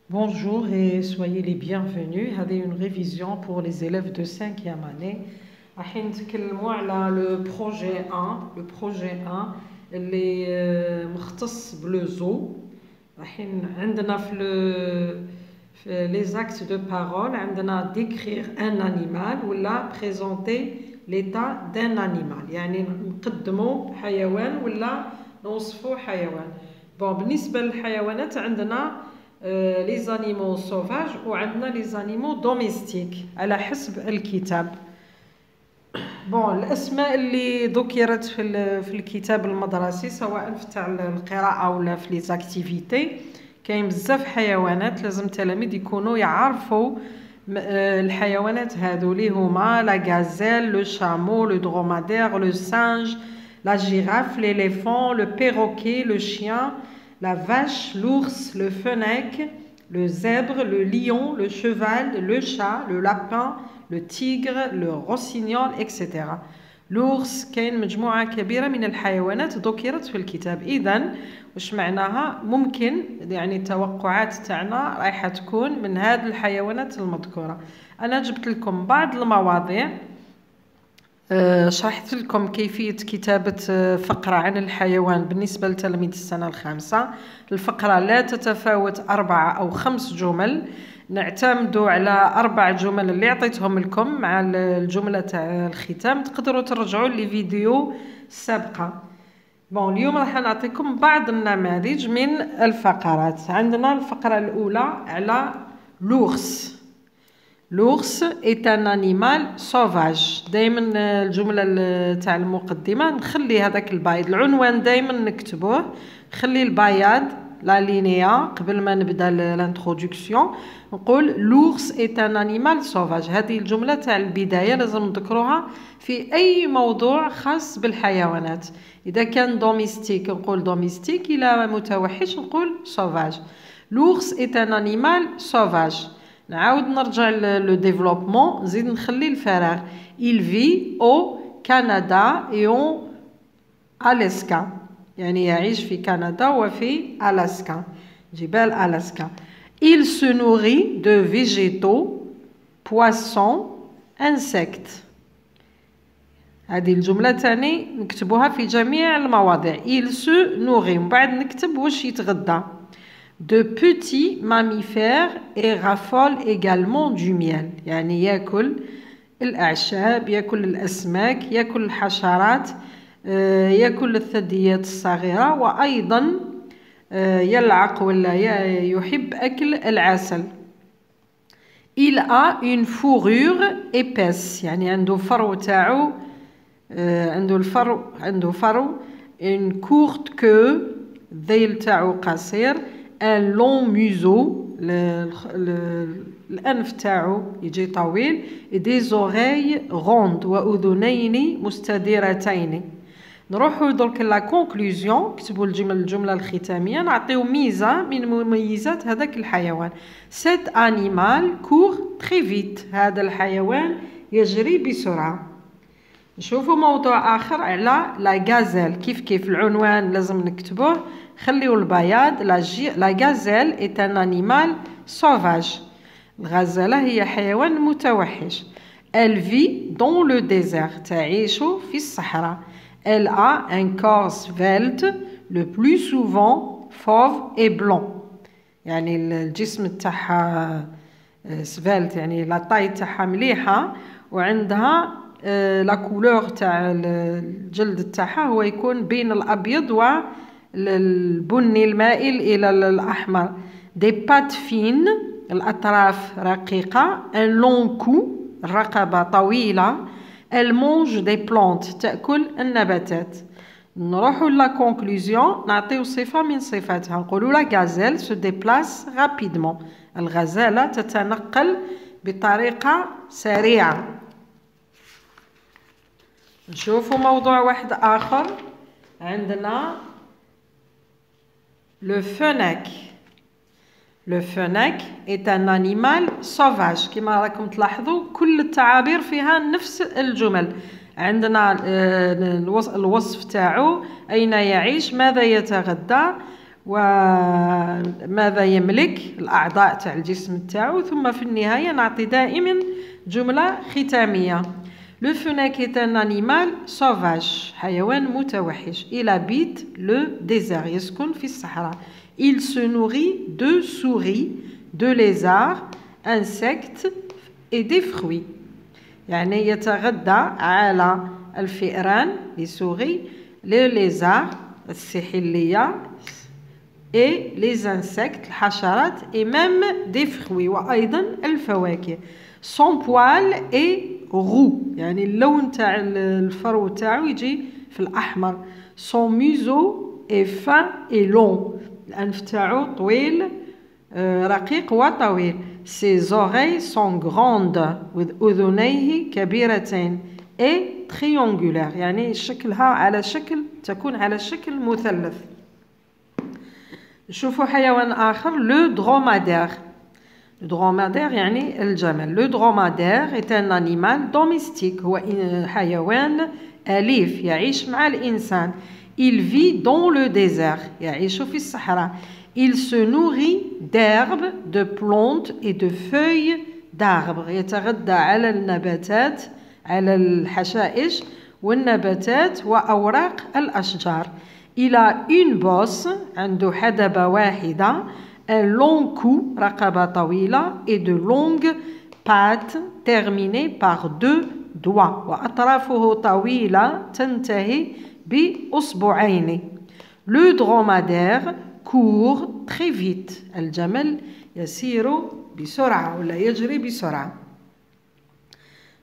Bonjour et soyez les bienvenus. هذه une révision pour les élèves de 5e année. راح نتكلموا على le projet 1 اللي مختص بلوزو. عندنا في les actes de parole عندنا décrire un animal ولا présenter l'état d'un animal، يعني نقدموا حيوان ولا نوصفوا حيوان. بالنسبة للحيوانات عندنا لي زانيمو سوفاج وعندنا لي زانيمو دوميستيك على حسب الكتاب. الاسماء اللي ذكرت في الكتاب المدرسي سواء في تاع القراءه ولا في لي زاكتيفيتي، كاين بزاف حيوانات لازم التلاميذ يكونوا يعرفوا الحيوانات هادو اللي هما لا غازيل، لو شامو، لو درومادير، لو سانج، لا جيراف، ليليفون، لو بيروكي، لو شيان، la vache, l'ours, le fennec, le zèbre, le lion, le cheval, le chat, le lapin, le tigre, le rossignol, etc. l'ours كاين مجموعة كبيرة من الحيوانات ذكرت في الكتاب. إذن واش معناها؟ ممكن يعني التوقعات تاعنا رايحة تكون من هذه الحيوانات المذكورة. أنا جبت لكم بعض المواضيع، شرحت لكم كيفية كتابة فقرة عن الحيوان بالنسبة لتلاميذ السنة الخامسة. الفقرة لا تتفاوت 4 أو 5 جمل، نعتمدوا على 4 جمل اللي عطيتهم لكم مع الجملة تاع الختام. تقدروا ترجعوا لفيديو السابقة. اليوم راح نعطيكم بعض النماذج من الفقرات. عندنا الفقرة الأولى على لورس. L'ours est un animal sauvage. دايما الجملة تاع المقدمة نخلي هذاك البايض، العنوان دايما نكتبوه، نخلي البايض لا لينيا قبل ما نبدا الانترودكسيون. نقول l'ours est un animal sauvage. هذه الجملة تاع البداية لازم نذكروها في أي موضوع خاص بالحيوانات. إذا كان دوميستيك نقول دوميستيك، إلا متوحش نقول sauvage. L'ours est un animal sauvage. نعاود نرجع لو ديفلوبمون، نزيد نخلي الفراغ. il vit au Canada et en Alaska، يعني يعيش في كندا وفي ألاسكا، جبال ألاسكا. il se nourrit de végétaux, poissons, insectes. هذه الجملة تاني نكتبوها في جميع المواضيع. il se nourrit، من بعد نكتب واش يتغدى. de petits mammifères et raffole également du miel، يعني يأكل الأعشاب، يأكل الأسماك، يأكل الحشرات، يأكل الثدييات الصغيرة، وأيضا يلعق ولا يحب أكل العسل. il a une fourrure épaisse، يعني عنده فرو تاعو، عنده فرو. une courte queue، الذيل تاعو قصير. un long museau، الأنف تاعو يجي طويل. et des oreilles rondes، وأذنين مستديرتين. نروحوا درك لا كونكلوزيون، كتبوا الجملة الختامية، نعطيو ميزة من مميزات هذاك الحيوان. cet animal court très vite، هذا الحيوان يجري بسرعة. نشوفوا موضوع آخر على لا غازيل. كيف العنوان لازم نكتبوه، خليو البياض. لا غازيل est un animal sauvage. الغزالة هي حيوان متوحش. elle vit dans le désert، تعيش في الصحراء. elle a un corps svelte, le plus souvent fauve et blanc، يعني الجسم تاعها سفالت، يعني لا طاي تاعها مليحة، وعندها لا كولور تاع الجلد تاعها هو يكون بين الأبيض والبني المائل إلى الأحمر. دي بات فين، الأطراف رقيقة. ان لون كو، الرقبة طويلة. elle mange des plantes، تأكل النباتات. نروحوا لا كونكلوزيون، نعطيو صفة من صفاتها. نقولوا لا غازيل se déplace rapidement، الغزالة تتنقل بطريقة سريعة. نشوفوا موضوع واحد آخر. عندنا le fennec. le fennec est un animal sauvage. كما راكم تلاحظوا كل التعابير فيها نفس الجمل. عندنا الوصف تاعو، أين يعيش، ماذا يتغدى، وماذا يملك الأعضاء تاع الجسم تاعو، ثم في النهاية نعطي دائما جملة ختامية. Le fennec est un animal sauvage، حيوان متوحش. Il habite le désert، يسكن في الصحراء. Il se nourrit de souris, de lézards, insectes et des fruits. يعني يتغذى على الفئران les souris, les lézards السحلية et les insectes الحشرات et même des fruits وأيضا الفواكه. Son poil est roux، يعني اللون تاع الفرو تاعو يجي في الأحمر. Son museau est fin et long، الأنف تاعو طويل رقيق وطويل. Ses oreilles sont grandes وأذنيه كبيرتين et triangulaires، يعني شكلها على شكل تكون على شكل مثلث. نشوفوا حيوان آخر le dromadaire. Le dromadaire يعني الجمل. Le dromadaire est un animal domestique، هو حيوان أليف يعيش مع الإنسان. Il vit dans le désert، يعيش في الصحراء. Il se nourrit d'herbes, de plantes et de feuilles d'arbres، يتغذى على النباتات، على الحشائش والنباتات وأوراق الأشجار. Il a une bosse، عنده حدبة واحدة. Un long cou، رقبة طويلة. Et de longues pattes terminées par 2 doigts، وأطرافه طويلة تنتهي بأصبعين. Le dromadaire court très vite، الجمل يسير بسرعة ولا يجري بسرعة.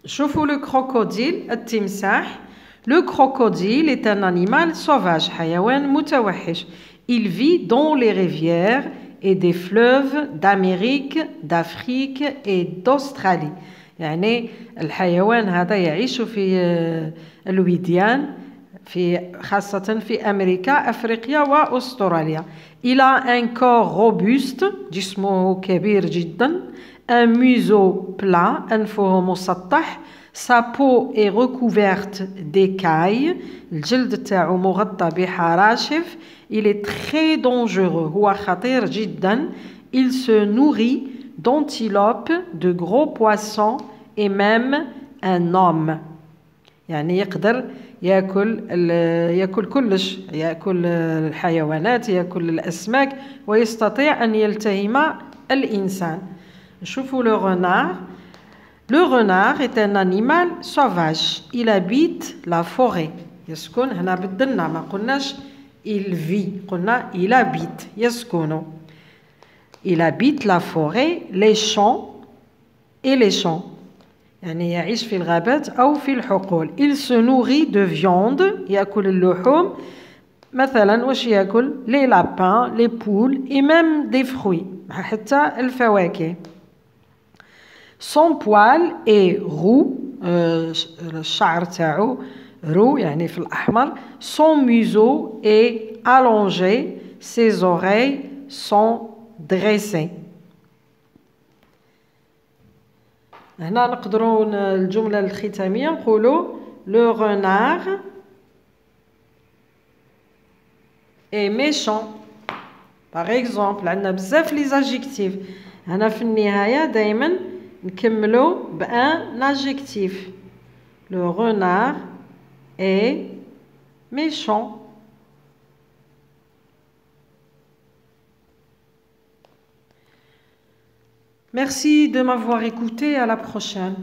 شوفوا le crocodile التمساح. Le crocodile est un animal sauvage، حيوان متوحش. Il vit dans les rivières et des fleuves d'Amérique, d'Afrique et d'Australie، يعني الحيوان هذا يعيش في الوديان خاصة في أمريكا أفريقيا وأستراليا. Il a un corps robuste، جسمه كبير جدا. Un museau plat، أنفه مسطح. Sa peau est recouverte d'écailles، الجلد تاعو مغطى بحراشف. Il est très dangereux، هو خطير جدا. Il se nourrit d'antilopes, de gros poissons et même un homme، يعني يقدر يأكل كلش، يأكل الحيوانات، يأكل الأسماك، ويستطيع أن يلتهم الإنسان. نشوفوا le renard. Le renard est un animal sauvage. Il habite la forêt، يسكن هنا بدلنا، ما قلناش il vit، قلنا il habite، يسكن. Il habite la forêt, les champs et les champs، يعني يعيش في الغابات أو في الحقول. Il se nourrit de viande، يأكل اللحوم. مثلا واش يأكل؟ les lapins, les poules et même des fruits، حتى الفواكه. Son poil est roux، الشعر تاعو roux يعني في الأحمر. Son museau est allongé. Ses oreilles sont dressées. هنا نقدروا الجملة الختامية نقولوا le renard est méchant. Par exemple عندنا بزاف لي زادجيكتيف، هنا في النهاية دائما نكملوا بان adjectif. Le renard est méchant. Merci de m'avoir écouté. À la prochaine.